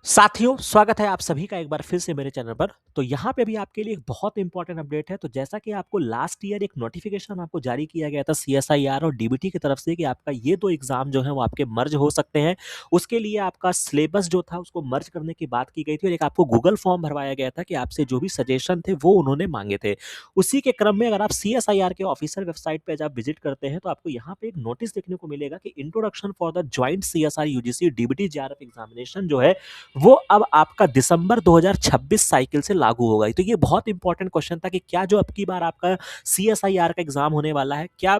साथियों, स्वागत है आप सभी का एक बार फिर से मेरे चैनल पर। तो यहाँ पे भी आपके लिए एक बहुत इंपॉर्टेंट अपडेट है। तो जैसा कि आपको लास्ट ईयर एक नोटिफिकेशन आपको जारी किया गया था सीएसआईआर और डीबीटी की तरफ से कि आपका ये 2 एग्ज़ाम जो हैं वो आपके मर्ज हो सकते हैं। उसके लिए आपका सिलेबस जो था उसको मर्ज करने की बात की गई थी और एक आपको गूगल फॉर्म भरवाया गया था कि आपसे जो भी सजेशन थे वो उन्होंने माँगे थे। उसी के क्रम में अगर आप सीएसआईआर के ऑफिशियल वेबसाइट पे जब आप विज़िट करते हैं तो आपको यहाँ पे एक नोटिस देखने को मिलेगा कि introduction for the joint CSR UGC DBT JRF examination जो है वो अब आपका दिसंबर 2026 साइकिल से लागू होगा। तो ये बहुत इंपॉर्टेंट क्वेश्चन था कि क्या जो अब की बार आपका सीएसआईआर का एग्जाम होने वाला है, क्या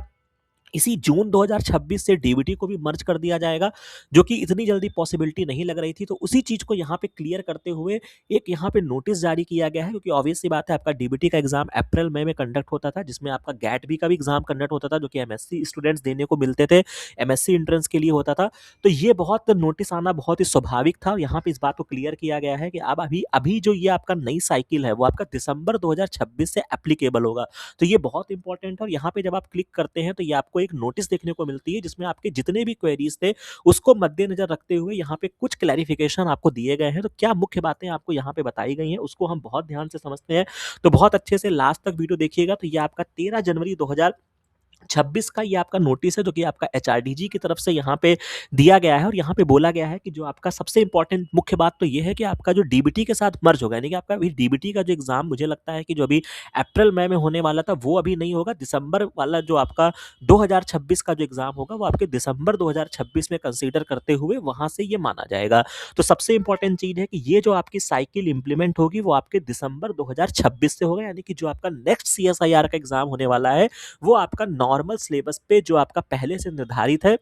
इसी जून 2026 से डीबीटी को भी मर्ज कर दिया जाएगा, जो कि इतनी जल्दी पॉसिबिलिटी नहीं लग रही थी। तो उसी चीज़ को यहाँ पे क्लियर करते हुए एक यहाँ पे नोटिस जारी किया गया है, क्योंकि ऑब्वियस सी बात है आपका डीबीटी का एग्जाम अप्रैल मई में कंडक्ट होता था, जिसमें आपका गैट बी का भी एग्जाम कंडक्ट होता था, जो कि एमएससी स्टूडेंट्स देने को मिलते थे, एमएससी एंट्रेंस के लिए होता था। तो ये बहुत नोटिस आना बहुत ही स्वाभाविक था और यहाँ पे इस बात को क्लियर किया गया है कि अब अभी अभी जो ये आपका नई साइकिल है वो आपका दिसंबर 2026 से एप्लीकेबल होगा। तो ये बहुत इंपॉर्टेंट है और यहाँ पे जब आप क्लिक करते हैं तो ये आपको एक नोटिस देखने को मिलती है, जिसमें आपके जितने भी क्वेरीज थे उसको मद्देनजर रखते हुए यहाँ पे कुछ क्लैरिफिकेशन आपको दिए गए हैं। तो क्या मुख्य बातें आपको यहाँ पे बताई गई हैं उसको हम बहुत ध्यान से समझते हैं। तो बहुत अच्छे से लास्ट तक वीडियो देखिएगा। तो ये आपका 13 जनवरी 2026 का ये आपका नोटिस है, जो कि आपका एचआरडीजी की तरफ से यहाँ पे दिया गया है और यहाँ पे बोला गया है कि जो आपका सबसे इंपॉर्टेंट मुख्य बात तो ये है कि आपका जो डीबीटी के साथ मर्ज होगा, यानी कि आपका अभी डीबीटी का जो एग्जाम मुझे लगता है कि जो अभी अप्रैल मई में होने वाला था वो अभी नहीं होगा। दिसंबर वाला जो आपका 2026 का जो एग्जाम होगा वो आपके दिसंबर 2026 में कंसीडर करते हुए वहां से ये माना जाएगा। तो सबसे इंपॉर्टेंट चीज है कि ये जो आपकी साइकिल इंप्लीमेंट होगी वो आपके दिसंबर 2026 से होगा, यानी कि जो आपका नेक्स्ट सीएसआईआर का एग्जाम होने वाला है वो आपका नॉर्मल सिलेबस पे जो आपका पहले से निर्धारित है,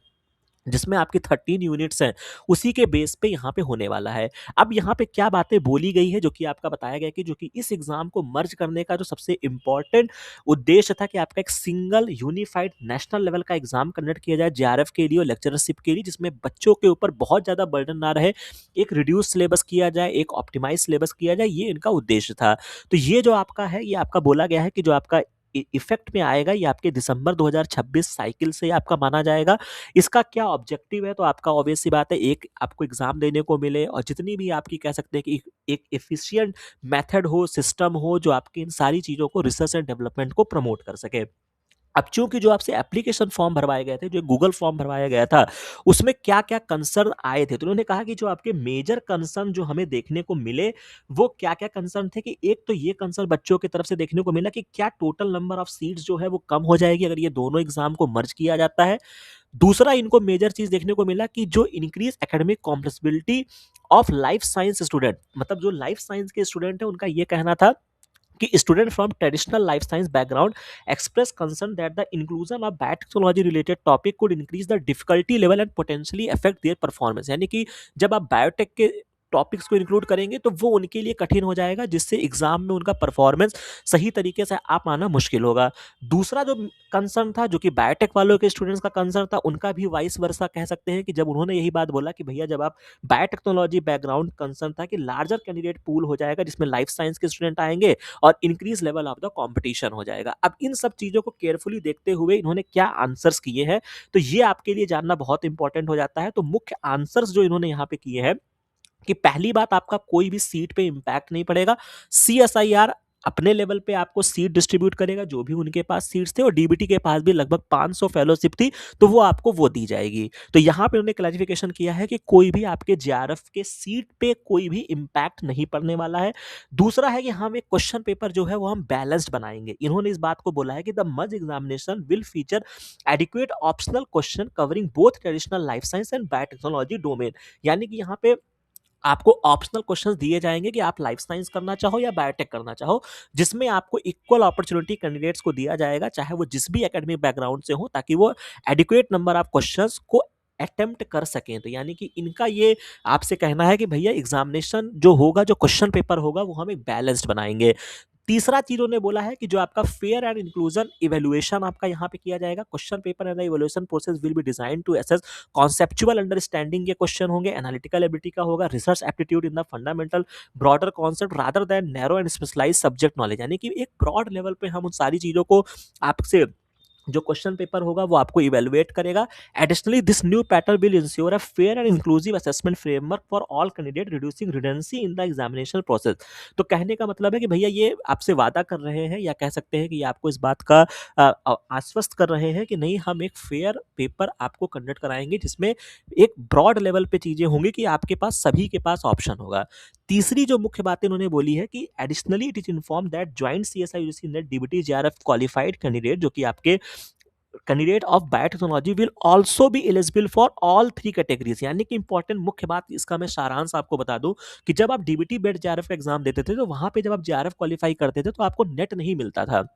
जिसमें आपकी 13 यूनिट्स हैं, उसी के बेस पे यहाँ पे होने वाला है। अब यहाँ पे क्या बातें बोली गई है, जो कि आपका बताया गया कि जो कि इस एग्जाम को मर्ज करने का जो सबसे इम्पोर्टेंट उद्देश्य था कि आपका एक सिंगल यूनिफाइड नेशनल लेवल का एग्जाम कंडक्ट किया जाए जेआरएफ के लिए और लेक्चरशिप के लिए, जिसमें बच्चों के ऊपर बहुत ज़्यादा बर्डन ना रहे, एक रिड्यूस सिलेबस किया जाए, एक ऑप्टिमाइज सिलेबस किया जाए, ये इनका उद्देश्य था। तो ये जो आपका है ये आपका बोला गया है कि जो आपका इफेक्ट में आएगा ये आपके दिसंबर 2026 साइकिल से आपका माना जाएगा। इसका क्या ऑब्जेक्टिव है, तो आपका ऑब्वियस सी बात है एक आपको एग्जाम देने को मिले और जितनी भी आपकी कह सकते हैं कि एक एफिशिएंट मेथड हो, सिस्टम हो, जो आपकी इन सारी चीज़ों को रिसर्च एंड डेवलपमेंट को प्रमोट कर सके। अब चूंकि जो आपसे एप्लीकेशन फॉर्म भरवाए गए थे, जो गूगल फॉर्म भरवाया गया था, उसमें क्या-क्या कंसर्न आए थे, तो उन्होंने कहा कि जो आपके मेजर कंसर्न जो हमें देखने को मिले, वो क्या-क्या कंसर्न थे कि एक तो ये कंसर्न बच्चों की तरफ से देखने को मिला कि क्या टोटल नंबर ऑफ सीट्स जो है वो कम हो जाएगी अगर ये दोनों एग्जाम को मर्ज किया जाता है। दूसरा इनको मेजर चीज देखने को मिला कि जो increase academic complexibility of life science student, मतलब जो लाइफ साइंस के स्टूडेंट है उनका ये कहना था कि student from traditional life science background express concern that the inclusion of biotechnology related topic could increase the difficulty level and potentially affect their performance, यानी कि जब आप बायोटेक के टॉपिक्स को इंक्लूड करेंगे तो वो उनके लिए कठिन हो जाएगा, जिससे एग्जाम में उनका परफॉर्मेंस सही तरीके से आ पाना मुश्किल होगा। दूसरा जो कंसर्न था, जो कि बायोटेक वालों के स्टूडेंट्स का कंसर्न था, उनका भी वाइस वर्सा कह सकते हैं कि जब उन्होंने यही बात बोला कि भैया जब आप बायोटेक्नोलॉजी बैकग्राउंड कंसर्न था कि लार्जर कैंडिडेट पूल हो जाएगा जिसमें लाइफ साइंस के स्टूडेंट आएंगे और increase level of the competition हो जाएगा। अब इन सब चीजों को केयरफुली देखते हुए इन्होंने क्या आंसर्स किए हैं, तो ये आपके लिए जानना बहुत इंपॉर्टेंट हो जाता है। तो मुख्य आंसर्स जो इन्होंने यहाँ पे किए हैं कि पहली बात, आपका कोई भी सीट पे इंपैक्ट नहीं पड़ेगा। सीएसआईआर अपने लेवल पे आपको सीट डिस्ट्रीब्यूट करेगा, जो भी उनके पास सीट्स थे, और डीबीटी के पास भी लगभग 500 फेलोशिप थी, तो वो आपको वो दी जाएगी। तो यहाँ पे उन्होंने क्लैरिफिकेशन किया है कि कोई भी आपके जेआरएफ के सीट पे कोई भी इंपैक्ट नहीं पड़ने वाला है। दूसरा है कि हम एक क्वेश्चन पेपर जो है वो हम बैलेंस्ड बनाएंगे। इन्होंने इस बात को बोला है कि द मज examination will feature adequate optional question covering both traditional life science and biotechnology domain, यानी कि यहाँ पे आपको ऑप्शनल क्वेश्चंस दिए जाएंगे कि आप लाइफ साइंस करना चाहो या बायोटेक करना चाहो, जिसमें आपको इक्वल अपॉर्चुनिटी कैंडिडेट्स को दिया जाएगा, चाहे वो जिस भी एकेडमिक बैकग्राउंड से हो, ताकि वो एडिक्वेट नंबर ऑफ क्वेश्चंस को अटेम्प्ट कर सकें। तो यानी कि इनका ये आपसे कहना है कि भैया एग्जामिनेशन जो होगा, जो क्वेश्चन पेपर होगा, वो हम एक बैलेंस्ड बनाएंगे। तीसरा चीज उन्होंने बोला है कि जो आपका फेयर एंड इंक्लूजन इवेल्युएशन आपका यहाँ पे किया जाएगा। Question paper and evaluation process will be design to assess conceptual understanding के क्वेश्चन होंगे, एनालिटिकल एबिलिटी का होगा, research aptitude in the fundamental broader concept rather than narrow and specialised subject knowledge, यानी कि एक ब्रॉड लेवल पे हम उन सारी चीजों को आपसे जो क्वेश्चन पेपर होगा वो आपको इवैल्यूएट करेगा। Additionally this new pattern will ensure a fair and inclusive assessment framework for all candidate reducing redundancy in the examination process. तो कहने का मतलब है कि भैया ये आपसे वादा कर रहे हैं या कह सकते हैं कि ये आपको इस बात का आश्वस्त कर रहे हैं कि नहीं, हम एक फेयर पेपर आपको कंडक्ट कराएंगे जिसमें एक ब्रॉड लेवल पे चीजें होंगी कि आपके पास सभी के पास ऑप्शन होगा। तीसरी जो मुख्य बात इन्होंने बोली है कि additionally it is inform that joint CSI UGC net DBT JRF qualified candidate जो कि आपके candidate of biotechnology will also be eligible for all three categories. यानी कि इंपॉर्टेंट मुख्य बात इसका मैं सारांश आपको बता दूं कि जब आप डीबीटी बेड जेआरएफ का एग्जाम देते थे तो वहां पे जब आप जेआरएफ क्वालिफाई करते थे तो आपको नेट नहीं मिलता था।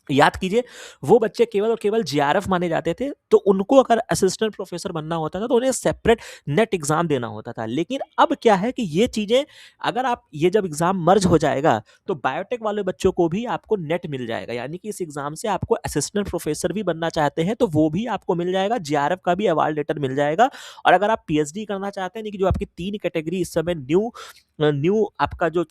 याद कीजिए, वो बच्चे केवल और केवल जेआरएफ माने जाते थे, तो उनको अगर असिस्टेंट प्रोफेसर बनना होता था तो उन्हें सेपरेट नेट एग्जाम देना होता था। लेकिन अब क्या है कि ये चीजें, अगर आप ये जब एग्जाम मर्ज हो जाएगा तो बायोटेक वाले बच्चों को भी आपको नेट मिल जाएगा। यानी कि इस एग्जाम से आपको असिस्टेंट प्रोफेसर भी बनना चाहते हैं तो वो भी आपको मिल जाएगा, जेआरएफ का भी अवार्ड लेटर मिल जाएगा। और अगर आप पीएचडी करना चाहते हैं, यानी कि जो आपकी 3 कैटेगरी इस समय न्यू न्यू आपका जो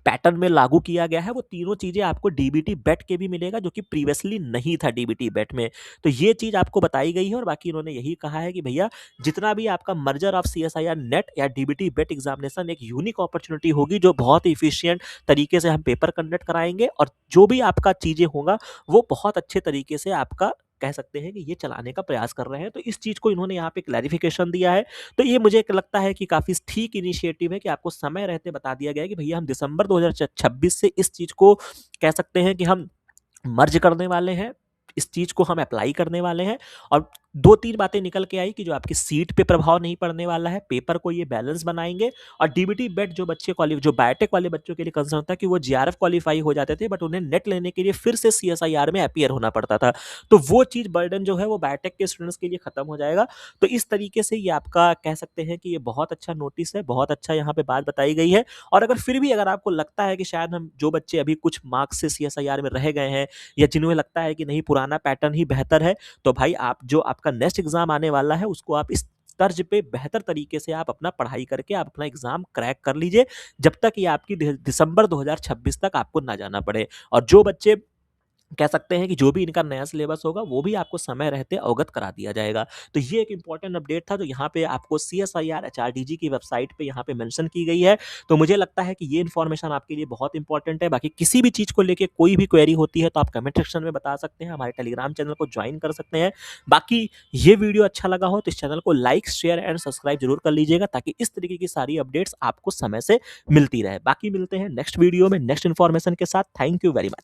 पैटर्न में लागू किया गया है, वो तीनों चीजें आपको डीबीटी बेट के भी मिलेगा, जो कि प्रीवियसली नहीं था डीबीटी बेट में। तो ये चीज आपको बताई गई है और बाकी इन्होंने यही कहा है कि भैया जितना भी आपका मर्जर ऑफ सीएसआईआर नेट या डीबीटी बेट एग्जामिनेशन एक यूनिक अपॉर्चुनिटी होगी जो बहुत ही इफिशियंट तरीके से हम पेपर कंडक्ट कराएंगे, और जो भी आपका चीजें होगा वो बहुत अच्छे तरीके से आपका कह सकते हैं कि ये चलाने का प्रयास कर रहे हैं। तो इस चीज को इन्होंने यहाँ पे क्लैरिफिकेशन दिया है। तो ये मुझे एक लगता है कि काफ़ी ठीक इनिशिएटिव है कि आपको समय रहते बता दिया गया है कि भैया हम दिसंबर 2026 से इस चीज़ को कह सकते हैं कि हम मर्ज करने वाले हैं, इस चीज़ को हम अप्लाई करने वाले हैं। और 2-3 बातें निकल के आई कि जो आपकी सीट पे प्रभाव नहीं पड़ने वाला है, पेपर को ये बैलेंस बनाएँगे। और डीबीटी बेट जो बच्चे जो बायोटेक वाले बच्चों के लिए कंसर्न था कि वो जेआरएफ क्वालीफाई हो जाते थे, बट उन्हें नेट लेने के लिए फिर से सीएसआईआर में अपीयर होना पड़ता था। तो वो चीज़ बर्डन जो है वो बायोटेक के स्टूडेंट्स के लिए खत्म हो जाएगा। तो इस तरीके से ये आपका कह सकते हैं कि ये बहुत अच्छा नोटिस है, बहुत अच्छा यहाँ पे बात बताई गई है। और अगर फिर भी अगर आपको लगता है कि शायद हम जो बच्चे अभी कुछ मार्क्स से सीएसआईआर में रह गए हैं, या जिन्हें लगता है कि नहीं पुराना पैटर्न ही बेहतर है, तो भाई आप जो आपका नेक्स्ट एग्जाम आने वाला है उसको आप इस तर्ज पे बेहतर तरीके से आप अपना पढ़ाई करके आप अपना एग्जाम क्रैक कर लीजिए, जब तक ये आपकी दिसंबर 2026 तक आपको ना जाना पड़े। और जो बच्चे कह सकते हैं कि जो भी इनका नया सिलेबस होगा वो भी आपको समय रहते अवगत करा दिया जाएगा। तो ये एक इंपॉर्टेंट अपडेट था जो यहाँ पे आपको सीएसआईआर एचआरडीजी की वेबसाइट पे यहाँ पे मेंशन की गई है। तो मुझे लगता है कि ये इन्फॉर्मेशन आपके लिए बहुत इंपॉर्टेंट है। बाकी किसी भी चीज़ को लेके कोई भी क्वेरी होती है तो आप कमेंट सेक्शन में बता सकते हैं, हमारे टेलीग्राम चैनल को ज्वाइन कर सकते हैं। बाकी ये वीडियो अच्छा लगा हो तो इस चैनल को लाइक शेयर एंड सब्सक्राइब जरूर कर लीजिएगा, ताकि इस तरीके की सारी अपडेट्स आपको समय से मिलती रहे। बाकी मिलते हैं नेक्स्ट वीडियो में नेक्स्ट इन्फॉर्मेशन के साथ। Thank you very much.